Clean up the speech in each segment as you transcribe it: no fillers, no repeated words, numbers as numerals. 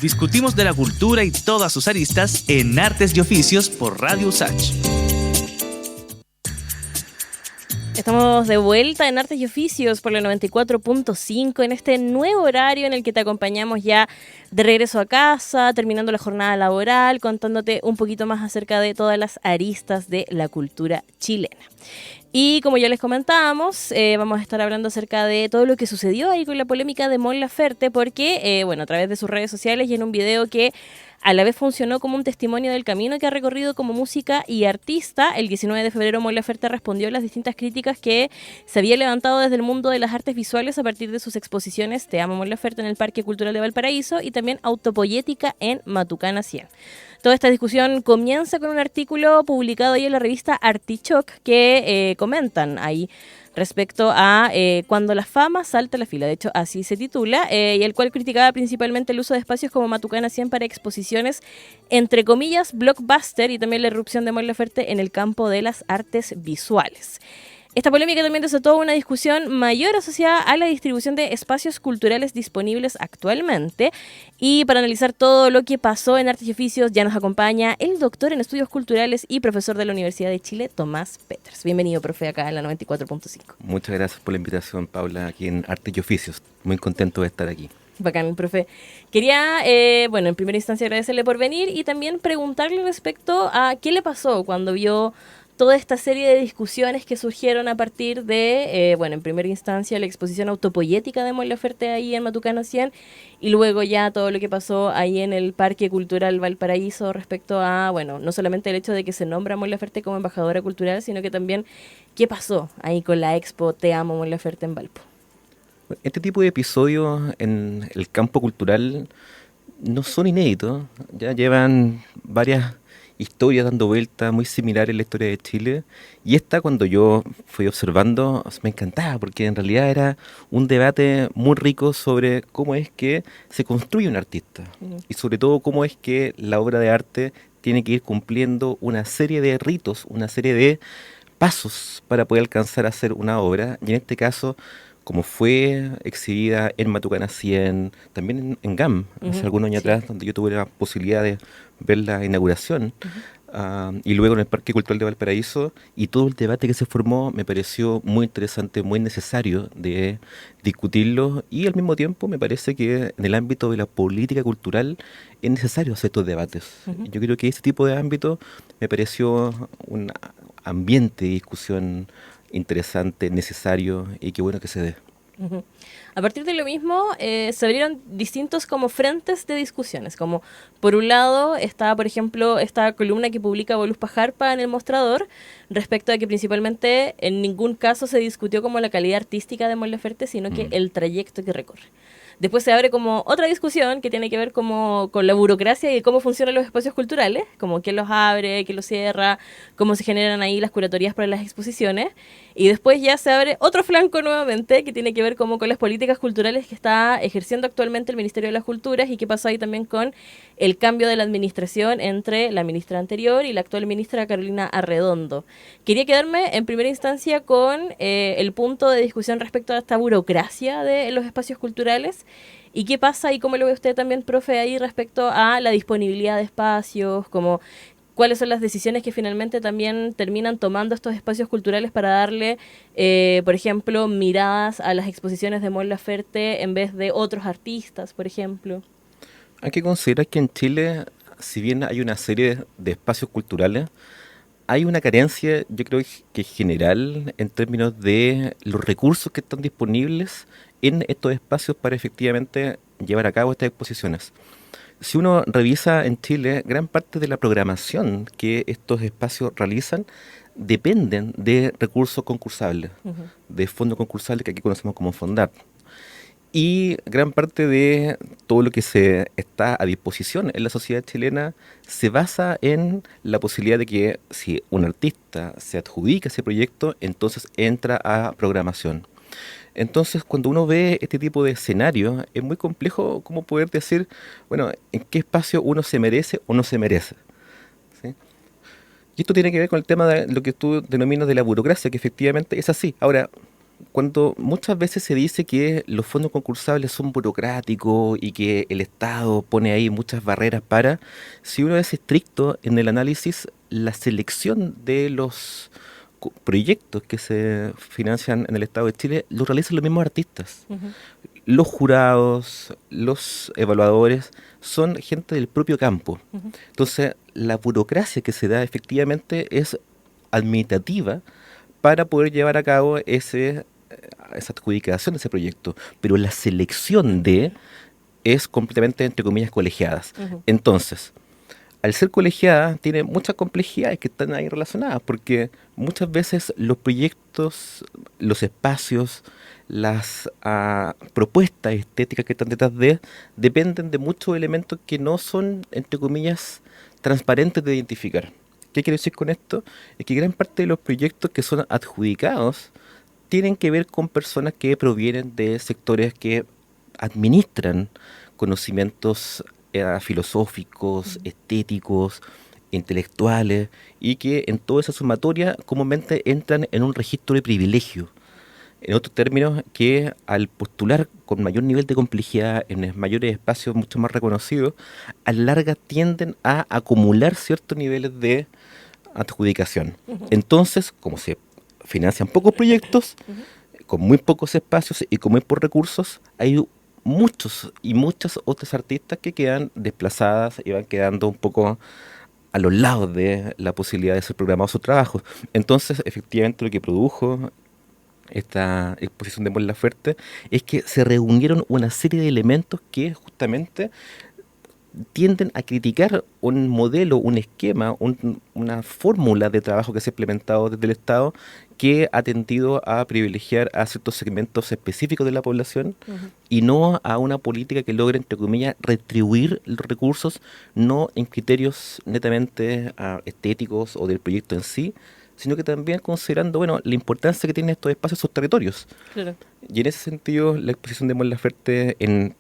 Discutimos de la cultura y todas sus aristas en Artes y Oficios por Radio USACH. Estamos de vuelta en Artes y Oficios por la 94.5 en este nuevo horario en el que te acompañamos ya de regreso a casa, terminando la jornada laboral, contándote un poquito más acerca de todas las aristas de la cultura chilena. Y como ya les comentábamos, vamos a estar hablando acerca de todo lo que sucedió ahí con la polémica de Mon Laferte, porque, a través de sus redes sociales y en un video que a la vez funcionó como un testimonio del camino que ha recorrido como música y artista, el 19 de febrero Mon Laferte respondió a las distintas críticas que se había levantado desde el mundo de las artes visuales a partir de sus exposiciones Te amo Mon Laferte en el Parque Cultural de Valparaíso y también Autopoyética en Matucana 100. Toda esta discusión comienza con un artículo publicado ahí en la revista Artichoc que comentan ahí respecto a cuando la fama salta a la fila. De hecho, así se titula, y el cual criticaba principalmente el uso de espacios como Matucana 100 para exposiciones, entre comillas, blockbuster, y también la irrupción de Mon Laferte en el campo de las artes visuales. Esta polémica también desató una discusión mayor asociada a la distribución de espacios culturales disponibles actualmente. Y para analizar todo lo que pasó en Artes y Oficios ya nos acompaña el doctor en Estudios Culturales y profesor de la Universidad de Chile, Tomás Peters. Bienvenido, profe, acá en la 94.5. Muchas gracias por la invitación, Paula, aquí en Artes y Oficios. Muy contento de estar aquí. Bacán, profe. Quería, en primera instancia agradecerle por venir y también preguntarle respecto a qué le pasó cuando vio toda esta serie de discusiones que surgieron a partir de, en primera instancia la exposición autopoyética de Mon Laferte ahí en Matucana 100 y luego ya todo lo que pasó ahí en el Parque Cultural Valparaíso respecto a, no solamente el hecho de que se nombra a Mon Laferte como embajadora cultural, sino que también qué pasó ahí con la expo Te amo Mon Laferte en Valpo. Este tipo de episodios en el campo cultural no son inéditos, ya llevan varias historias dando vueltas muy similares en la historia de Chile, y esta, cuando yo fui observando, me encantaba porque en realidad era un debate muy rico sobre cómo es que se construye un artista y sobre todo cómo es que la obra de arte tiene que ir cumpliendo una serie de ritos, una serie de pasos para poder alcanzar a hacer una obra, y en este caso, como fue exhibida en Matucana 100, también en GAM, hace algunos años atrás, donde yo tuve la posibilidad de ver la inauguración, y luego en el Parque Cultural de Valparaíso, y todo el debate que se formó me pareció muy interesante, muy necesario de discutirlo, y al mismo tiempo me parece que en el ámbito de la política cultural es necesario hacer estos debates. Yo creo que ese tipo de ámbito me pareció un ambiente de discusión interesante, necesario, y qué bueno que se dé. A partir de lo mismo, se abrieron distintos como frentes de discusiones, como por un lado está, por ejemplo, esta columna que publica Volus Pajarpa en El Mostrador, respecto a que principalmente en ningún caso se discutió como la calidad artística de Mon Laferte, sino que el trayecto que recorre. Después se abre como otra discusión que tiene que ver como con la burocracia y cómo funcionan los espacios culturales, como quién los abre, quién los cierra, cómo se generan ahí las curatorias para las exposiciones. Y después ya se abre otro flanco nuevamente que tiene que ver como con las políticas culturales que está ejerciendo actualmente el Ministerio de las Culturas y qué pasó ahí también con el cambio de la administración entre la ministra anterior y la actual ministra Carolina Arredondo. Quería quedarme en primera instancia con el punto de discusión respecto a esta burocracia de los espacios culturales. ¿Y qué pasa y cómo lo ve usted también, profe, ahí respecto a la disponibilidad de espacios, como cuáles son las decisiones que finalmente también terminan tomando estos espacios culturales para darle, por ejemplo, miradas a las exposiciones de Mon Laferte en vez de otros artistas, por ejemplo? Hay que considerar que en Chile, si bien hay una serie de espacios culturales, hay una carencia, yo creo que general, en términos de los recursos que están disponibles en estos espacios para efectivamente llevar a cabo estas exposiciones. Si uno revisa en Chile, gran parte de la programación que estos espacios realizan dependen de recursos concursables, de fondos concursables que aquí conocemos como FONDAP. Y gran parte de todo lo que se está a disposición en la sociedad chilena se basa en la posibilidad de que si un artista se adjudica ese proyecto, entonces entra a programación. Entonces, cuando uno ve este tipo de escenarios, es muy complejo cómo poder decir, en qué espacio uno se merece o no se merece, ¿sí? Y esto tiene que ver con el tema de lo que tú denominas de la burocracia, que efectivamente es así. Ahora, Cuando muchas veces se dice que los fondos concursables son burocráticos y que el Estado pone ahí muchas barreras para, si uno es estricto en el análisis, la selección de los proyectos que se financian en el Estado de Chile lo realizan los mismos artistas. Ujú. Los jurados, los evaluadores son gente del propio campo. Ujú. Entonces, la burocracia que se da efectivamente es administrativa para poder llevar a cabo esa adjudicación de ese proyecto. Pero la selección es completamente, entre comillas, colegiadas. Ujú. Entonces, al ser colegiada, tiene muchas complejidades que están ahí relacionadas, porque muchas veces los proyectos, los espacios, las propuestas estéticas que están detrás dependen de muchos elementos que no son, entre comillas, transparentes de identificar. ¿Qué quiero decir con esto? Es que gran parte de los proyectos que son adjudicados tienen que ver con personas que provienen de sectores que administran conocimientos filosóficos, estéticos, intelectuales, y que en toda esa sumatoria comúnmente entran en un registro de privilegio. En otros términos, que al postular con mayor nivel de complejidad en mayores espacios mucho más reconocidos, a la larga tienden a acumular ciertos niveles de adjudicación. Entonces, como se financian pocos proyectos, con muy pocos espacios y con muy pocos recursos, hay muchos y muchas otras artistas que quedan desplazadas y van quedando un poco a los lados de la posibilidad de ser programados sus trabajos. Entonces, efectivamente, lo que produjo esta exposición de Mon Laferte es que se reunieron una serie de elementos que justamente tienden a criticar un modelo, un esquema, una fórmula de trabajo que se ha implementado desde el Estado que ha tendido a privilegiar a ciertos segmentos específicos de la población Ujú. y no a una política que logre, entre comillas, retribuir los recursos, no en criterios netamente estéticos o del proyecto en sí, sino que también considerando, bueno, la importancia que tienen estos espacios, esos territorios. Claro. Y en ese sentido, la exposición de Mon Laferte en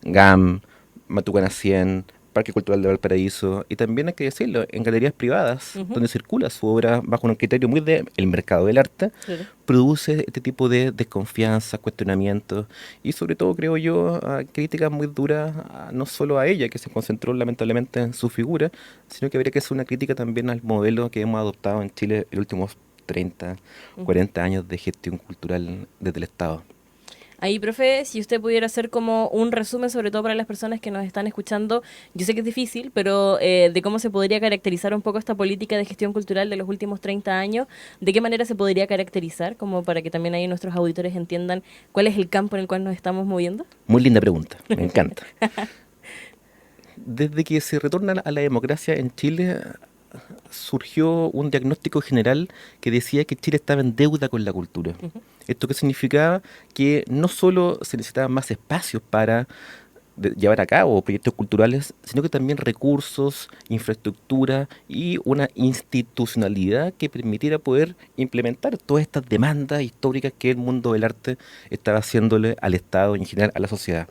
GAM, Matucana 100, Parque Cultural de Valparaíso, y también hay que decirlo, en galerías privadas, Ujú. donde circula su obra bajo un criterio muy del mercado del arte, Claro. produce este tipo de desconfianza, cuestionamientos, y sobre todo, creo yo, críticas muy duras, no solo a ella, que se concentró lamentablemente en su figura, sino que habría que hacer una crítica también al modelo que hemos adoptado en Chile en los últimos 30, Ujú. 40 años de gestión cultural desde el Estado. Ahí, profe, si usted pudiera hacer como un resumen, sobre todo para las personas que nos están escuchando, yo sé que es difícil, pero de cómo se podría caracterizar un poco esta política de gestión cultural de los últimos 30 años, de qué manera se podría caracterizar, como para que también ahí nuestros auditores entiendan cuál es el campo en el cual nos estamos moviendo. Muy linda pregunta, me encanta. Desde que se retorna a la democracia en Chile, surgió un diagnóstico general que decía que Chile estaba en deuda con la cultura. Ujú. Esto que significaba que no solo se necesitaban más espacios para llevar a cabo proyectos culturales, sino que también recursos, infraestructura y una institucionalidad que permitiera poder implementar todas estas demandas históricas que el mundo del arte estaba haciéndole al Estado y en general a la sociedad.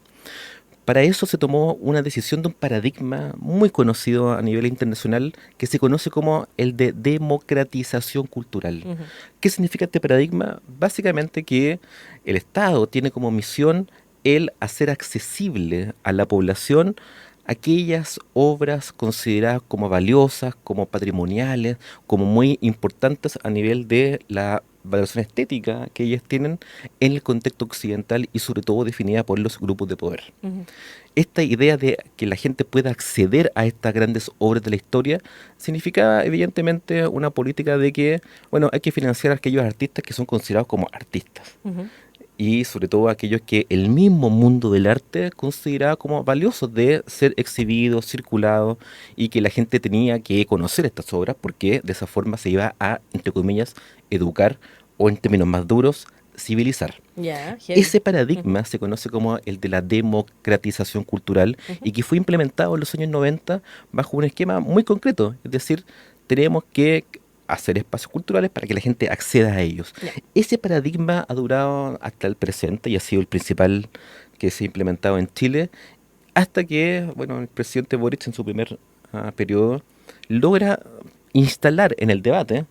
Para eso se tomó una decisión de un paradigma muy conocido a nivel internacional que se conoce como el de democratización cultural. Ujú. ¿Qué significa este paradigma? Básicamente que el Estado tiene como misión el hacer accesible a la población aquellas obras consideradas como valiosas, como patrimoniales, como muy importantes a nivel de la valoración estética que ellas tienen en el contexto occidental y sobre todo definida por los grupos de poder. Ujú. Esta idea de que la gente pueda acceder a estas grandes obras de la historia significaba evidentemente una política de que, bueno, hay que financiar a aquellos artistas que son considerados como artistas Ujú. y sobre todo aquellos que el mismo mundo del arte consideraba como valiosos de ser exhibidos, circulados y que la gente tenía que conocer estas obras porque de esa forma se iba a, entre comillas, educar o en términos más duros, civilizar. Ya, heavy. Ese Ujú. paradigma se conoce como el de la democratización cultural Ujú. y que fue implementado en los años 90 bajo un esquema muy concreto, es decir, tenemos que hacer espacios culturales para que la gente acceda a ellos. Ya. Ese paradigma ha durado hasta el presente y ha sido el principal que se ha implementado en Chile hasta que, bueno, el presidente Boric en su primer periodo logra instalar en el debate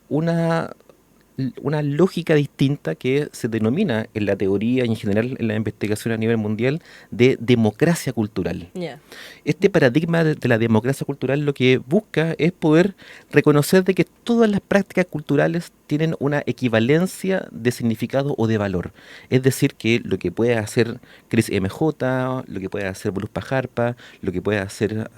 una una lógica distinta que se denomina en la teoría y en general en la investigación a nivel mundial de democracia cultural. Ya. Este paradigma de la democracia cultural lo que busca es poder reconocer de que todas las prácticas culturales tienen una equivalencia de significado o de valor. Es decir, que lo que puede hacer Chris MJ, lo que puede hacer Bruce Pajarpa, lo que puede hacer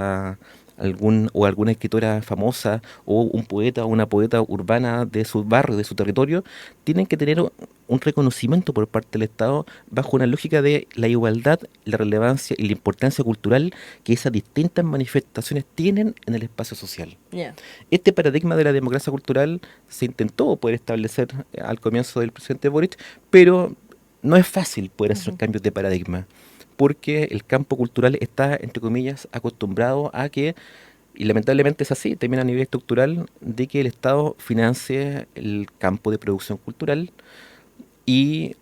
alguna escritora famosa o un poeta o una poeta urbana de su barrio, de su territorio, tienen que tener un reconocimiento por parte del Estado bajo una lógica de la igualdad, la relevancia y la importancia cultural que esas distintas manifestaciones tienen en el espacio social. Ya. Este paradigma de la democracia cultural se intentó poder establecer al comienzo del presidente Boric, pero no es fácil poder hacer cambios de paradigma, porque el campo cultural está, entre comillas, acostumbrado a que, y lamentablemente es así, también a nivel estructural, de que el Estado financie el campo de producción cultural y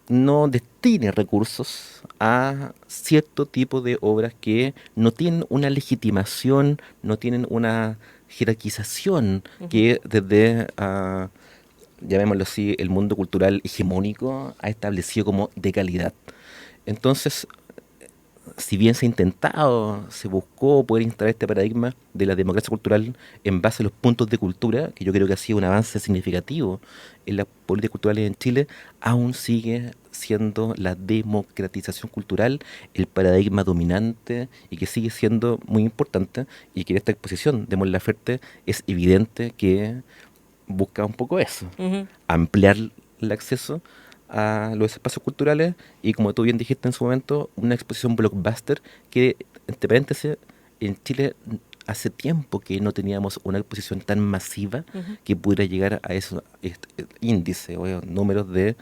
no destine recursos a cierto tipo de obras que no tienen una legitimación, no tienen una jerarquización que desde, llamémoslo así, el mundo cultural hegemónico ha establecido como de calidad. Entonces, si bien se ha intentado, se buscó poder instalar este paradigma de la democracia cultural en base a los puntos de cultura, que yo creo que ha sido un avance significativo en las políticas culturales en Chile, aún sigue siendo la democratización cultural el paradigma dominante y que sigue siendo muy importante, y que en esta exposición de Mon Laferte es evidente que busca un poco eso, Ujú. ampliar el acceso a los espacios culturales y, como tú bien dijiste en su momento, una exposición blockbuster que, entre paréntesis, en Chile hace tiempo que no teníamos una exposición tan masiva que pudiera llegar a esos índices o números de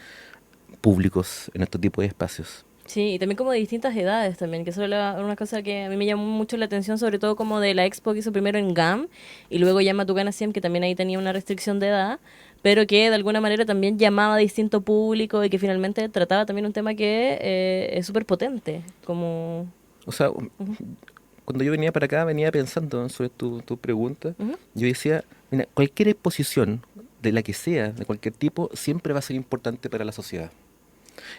públicos en estos tipos de espacios. Sí, y también como de distintas edades también, que eso era una cosa que a mí me llamó mucho la atención, sobre todo como de la expo que hizo primero en GAM y luego ya Matucana Siem, que también ahí tenía una restricción de edad, pero que de alguna manera también llamaba a distinto público y que finalmente trataba también un tema que es súper potente, como... O sea, cuando yo venía para acá, venía pensando sobre tu pregunta. Ujú. Yo decía, mira, cualquier exposición, de la que sea, de cualquier tipo, siempre va a ser importante para la sociedad.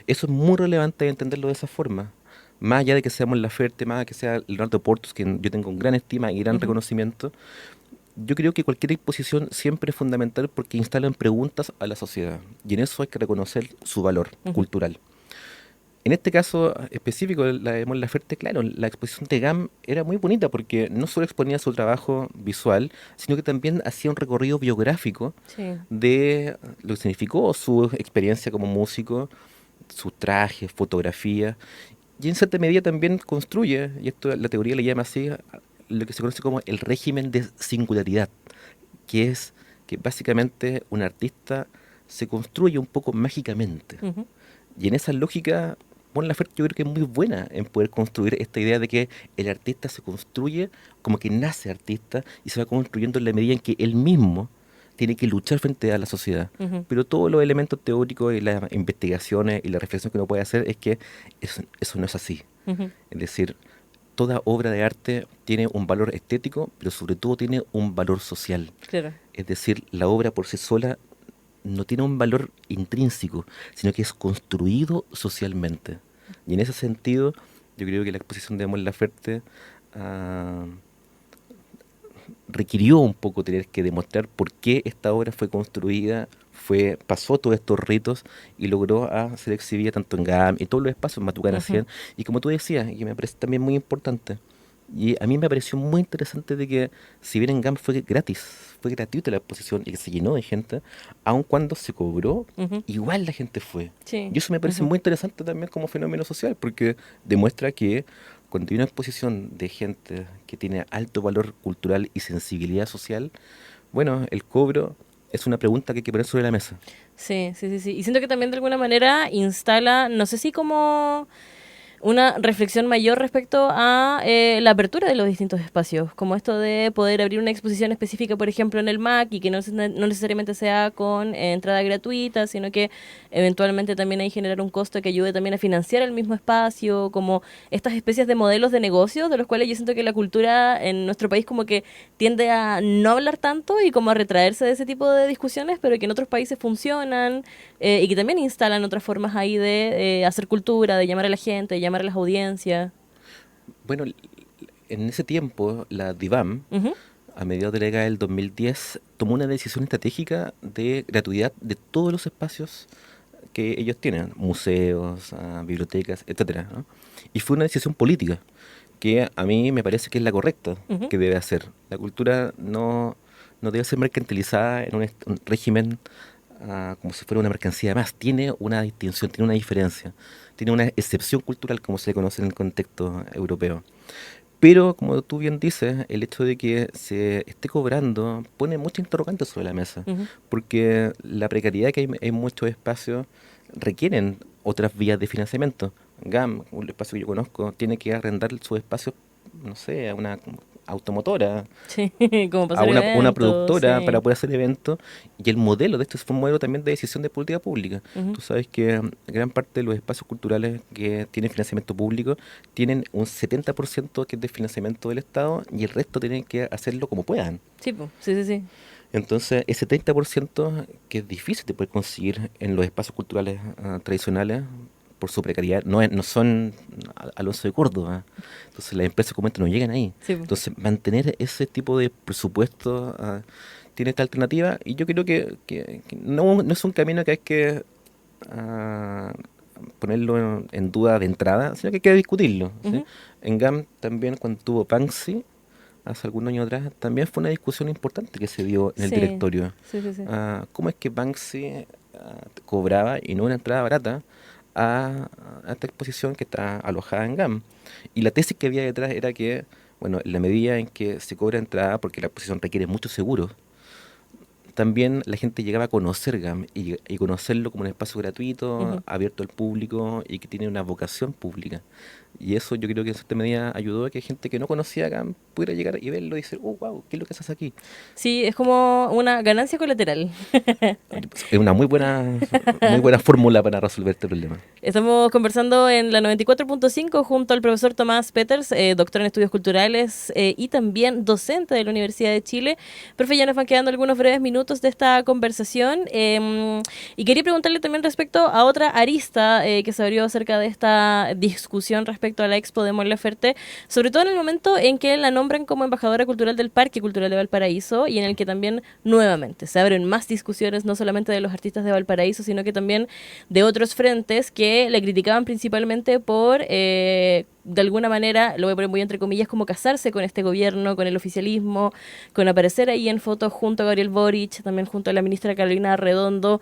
Eso es muy relevante entenderlo de esa forma. Más allá de que seamos la Ferte, más allá de que sea Leonardo Portos, que yo tengo un gran estima y gran reconocimiento, yo creo que cualquier exposición siempre es fundamental porque instalan preguntas a la sociedad. Y en eso hay que reconocer su valor cultural. En este caso específico, la de Mon Laferte, claro, la exposición de GAM era muy bonita porque no solo exponía su trabajo visual, sino que también hacía un recorrido biográfico Sí. de lo que significó su experiencia como músico, sus trajes, fotografía, y en cierta medida también construye, y esto la teoría le llama así, lo que se conoce como el régimen de singularidad, que es que básicamente un artista se construye un poco mágicamente. Ujú. Y en esa lógica, Mon Laferte yo creo que es muy buena en poder construir esta idea de que el artista se construye como que nace artista y se va construyendo en la medida en que él mismo tiene que luchar frente a la sociedad. Ujú. Pero todos los elementos teóricos y las investigaciones y la reflexión que uno puede hacer es que eso no es así. Ujú. Es decir, toda obra de arte tiene un valor estético, pero sobre todo tiene un valor social. Claro. Es decir, la obra por sí sola no tiene un valor intrínseco, sino que es construido socialmente. Y en ese sentido, yo creo que la exposición de Mon Laferte requirió un poco tener que demostrar por qué esta obra fue construida, pasó todos estos ritos y logró ser exhibida tanto en GAM y todos los espacios en Matucana 100. Y como tú decías, y que me parece también muy importante, y a mí me pareció muy interesante de que, si bien en GAM fue gratis, fue gratuita la exposición y que se llenó de gente, aun cuando se cobró, Ujú. igual la gente fue. Sí. Y eso me parece muy interesante también como fenómeno social, porque demuestra que cuando hay una exposición de gente que tiene alto valor cultural y sensibilidad social, bueno, el cobro es una pregunta que hay que poner sobre la mesa. Sí, sí, sí, sí. Y siento que también de alguna manera instala, no sé si como una reflexión mayor respecto a la apertura de los distintos espacios, como esto de poder abrir una exposición específica, por ejemplo, en el MAC, y que no necesariamente sea con entrada gratuita, sino que eventualmente también hay que generar un costo que ayude también a financiar el mismo espacio, como estas especies de modelos de negocios, de los cuales yo siento que la cultura en nuestro país como que tiende a no hablar tanto y como a retraerse de ese tipo de discusiones, pero que en otros países funcionan, y que también instalan otras formas ahí de hacer cultura, de llamar a la gente, de llamar a las audiencias. Bueno, en ese tiempo, la DIVAM, Ujú. a mediados de la década del 2010, tomó una decisión estratégica de gratuidad de todos los espacios que ellos tienen, museos, bibliotecas, etcétera, ¿no? Y fue una decisión política que a mí me parece que es la correcta Ujú. que debe hacer. La cultura no debe ser mercantilizada en un régimen como si fuera una mercancía más. Tiene una distinción, tiene una diferencia, tiene una excepción cultural como se conoce en el contexto europeo. Pero, como tú bien dices, el hecho de que se esté cobrando pone muchos interrogantes sobre la mesa, Ujú. porque la precariedad que hay en muchos espacios requieren otras vías de financiamiento. GAM, un espacio que yo conozco, tiene que arrendar sus espacios, no sé, a una automotora, Sí, como a pasar una eventos, productora para sí. poder hacer eventos. Y el modelo de esto fue un modelo también de decisión de política pública. Ujú. Tú sabes que gran parte de los espacios culturales que tienen financiamiento público tienen un 70% que es de financiamiento del Estado y el resto tienen que hacerlo como puedan. Sí, po. Sí, sí, sí. Entonces, ese 30% que es difícil de poder conseguir en los espacios culturales tradicionales por su precariedad, no son Alonso de Córdoba. Entonces, las empresas como esta no llegan ahí. Sí, po. Entonces, mantener ese tipo de presupuesto tiene esta alternativa y yo creo que no es un camino que hay que ah, ponerlo en duda de entrada, sino que hay que discutirlo, ¿sí? Ujú. En GAM también cuando tuvo Banksy, hace algunos años atrás, también fue una discusión importante que se dio en el Sí, directorio. sí, sí, sí. ¿Cómo es que Banksy cobraba, y no una entrada barata, a esta exposición que está alojada en GAM? Y la tesis que había detrás era que, bueno, en la medida en que se cobra entrada, porque la exposición requiere muchos seguros, también la gente llegaba a conocer GAM y conocerlo como un espacio gratuito, Ujú. abierto al público y que tiene una vocación pública. Y eso yo creo que en cierta medida ayudó a que gente que no conocía GAM pudiera llegar y verlo y decir, oh, wow, ¿qué es lo que haces aquí? Sí, es como una ganancia colateral. Es una muy buena fórmula para resolver este problema. Estamos conversando en la 94.5 junto al profesor Tomás Peters, doctor en estudios culturales y también docente de la Universidad de Chile. Profe, ya nos van quedando algunos breves minutos de esta conversación, y quería preguntarle también respecto a otra arista que se abrió acerca de esta discusión respecto a la Expo de Mon Laferte, sobre todo en el momento en que la nombran como embajadora cultural del Parque Cultural de Valparaíso y en el que también nuevamente se abren más discusiones, no solamente de los artistas de Valparaíso, sino que también de otros frentes que le criticaban principalmente por, de alguna manera, lo voy a poner muy entre comillas, como casarse con este gobierno, con el oficialismo, con aparecer ahí en fotos junto a Gabriel Boric, también junto a la ministra Carolina Redondo.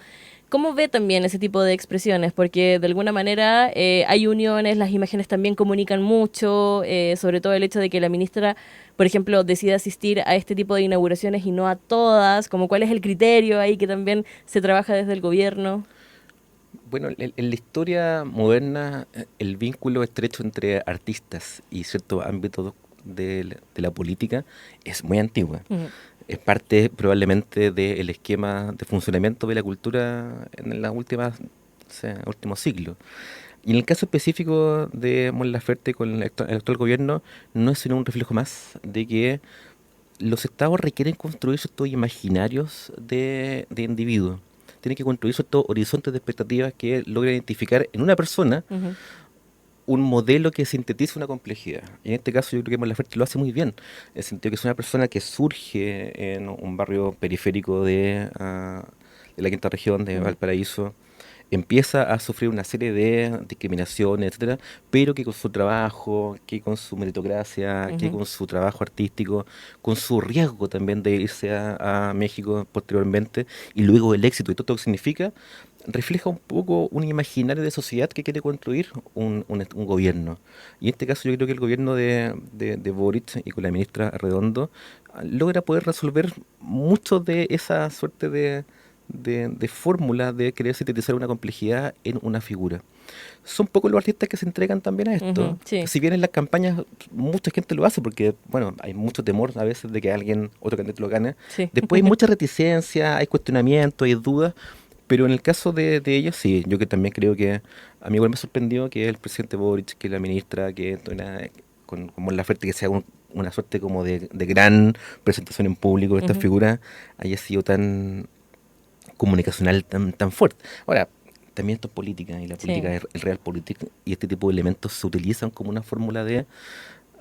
¿Cómo ve también ese tipo de expresiones? Porque de alguna manera hay uniones, las imágenes también comunican mucho, sobre todo el hecho de que la ministra, por ejemplo, decida asistir a este tipo de inauguraciones y no a todas, como cuál es el criterio ahí que también se trabaja desde el gobierno. Bueno, en la historia moderna, el vínculo estrecho entre artistas y ciertos ámbitos de la política es muy antiguo. Ujú. Es parte probablemente del esquema de funcionamiento de la cultura en las últimas, o sea, últimos siglos. Y en el caso específico de Mon Laferte con el actual gobierno, no es sino un reflejo más de que los estados requieren construir ciertos imaginarios de individuos. Tienen que construir ciertos horizontes de expectativas que logren identificar en una persona Ujú. un modelo que sintetiza una complejidad. Y en este caso yo creo que Mon Laferte lo hace muy bien, en el sentido que es una persona que surge en un barrio periférico de la quinta región de Ujú. Valparaíso, empieza a sufrir una serie de discriminaciones, etcétera, pero que con su trabajo, que con su meritocracia, que Ujú. con su trabajo artístico, con su riesgo también de irse a México posteriormente, y luego el éxito y todo lo que significa, refleja un poco un imaginario de sociedad que quiere construir un gobierno. Y en este caso yo creo que el gobierno de Boric y con la ministra Redondo logra poder resolver mucho de esa suerte de fórmula de querer sintetizar una complejidad en una figura. Son pocos los artistas que se entregan también a esto. Ujú, sí. Si bien en las campañas mucha gente lo hace porque, bueno, hay mucho temor a veces de que alguien, otro candidato lo gane. Sí. Después hay mucha reticencia, hay cuestionamientos, hay dudas, pero en el caso de ellos, sí, yo que también creo que a mí igual me sorprendió que el presidente Boric, que la ministra, que como la oferta que sea una suerte como de gran presentación en público de esta Ujú. figura haya sido tan comunicacional, tan fuerte. Ahora, también esto es política, y la Sí. política es el realpolitik, y este tipo de elementos se utilizan como una fórmula de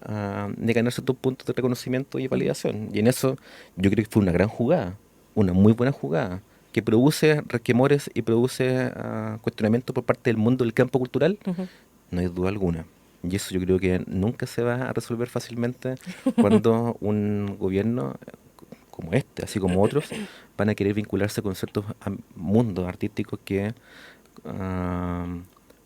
ganar ciertos puntos de reconocimiento y validación. Y en eso yo creo que fue una gran jugada, una muy buena jugada, que produce resquemores y produce cuestionamientos por parte del mundo del campo cultural, Ujú. no hay duda alguna. Y eso yo creo que nunca se va a resolver fácilmente cuando un gobierno como este, así como otros, van a querer vincularse con ciertos mundos artísticos que ah,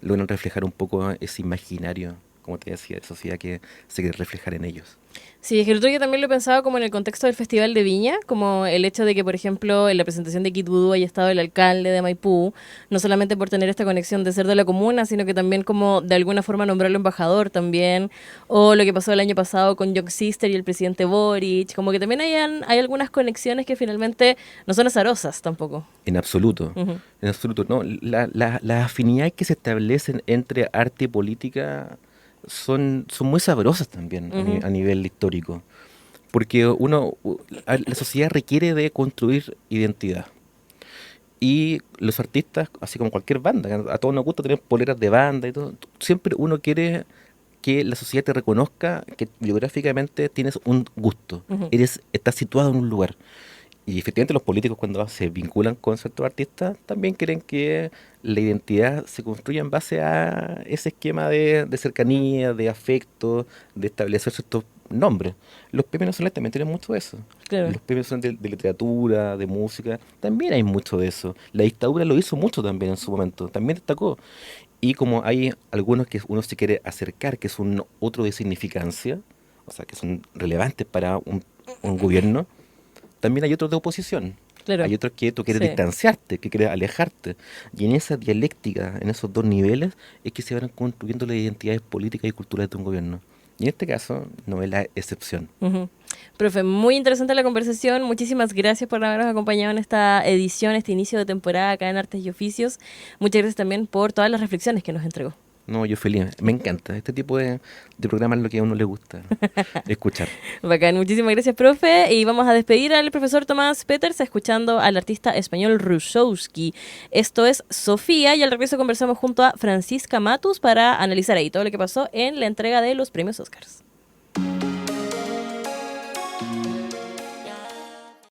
logran reflejar un poco ese imaginario, como te decía, de sociedad que se quiere reflejar en ellos. Sí, es que el otro día también lo he pensado como en el contexto del Festival de Viña, como el hecho de que, por ejemplo, en la presentación de Kid Voodoo haya estado el alcalde de Maipú, no solamente por tener esta conexión de ser de la comuna, sino que también como de alguna forma nombrarlo embajador también, o lo que pasó el año pasado con Young Sister y el presidente Boric, como que también hay algunas conexiones que finalmente no son azarosas tampoco. Ujú. En absoluto, no. Las afinidades que se establecen entre arte y política son muy sabrosas también Ujú. a nivel histórico. Porque la sociedad requiere de construir identidad. Y los artistas, así como cualquier banda, a todos nos gusta tener poleras de banda y todo, siempre uno quiere que la sociedad te reconozca que biográficamente tienes un gusto, Ujú. estás situado en un lugar. Y efectivamente los políticos cuando se vinculan con ciertos artistas también quieren que la identidad se construya en base a ese esquema de cercanía, de afecto, de establecer ciertos nombres. Los premios nacionales también tienen mucho de eso. Claro. Los premios son de literatura, de música, también hay mucho de eso. La dictadura lo hizo mucho también en su momento, también destacó. Y como hay algunos que uno se quiere acercar, que son otro de significancia, o sea, que son relevantes para un gobierno, también hay otros de oposición. Claro. Hay otros que tú quieres Sí. distanciarte, que quieres alejarte. Y en esa dialéctica, en esos dos niveles, es que se van construyendo las identidades políticas y culturales de un gobierno. Y en este caso no es la excepción. Ujú. Profe, muy interesante la conversación. Muchísimas gracias por habernos acompañado en esta edición, este inicio de temporada acá en Artes y Oficios. Muchas gracias también por todas las reflexiones que nos entregó. No, yo feliz. Me encanta. Este tipo de programa es lo que a uno le gusta escuchar. Bacán, muchísimas gracias, profe. Y vamos a despedir al profesor Tomás Peters escuchando al artista español Rusowski. Esto es Sofía y al regreso conversamos junto a Francisca Matus para analizar ahí todo lo que pasó en la entrega de los premios Oscars.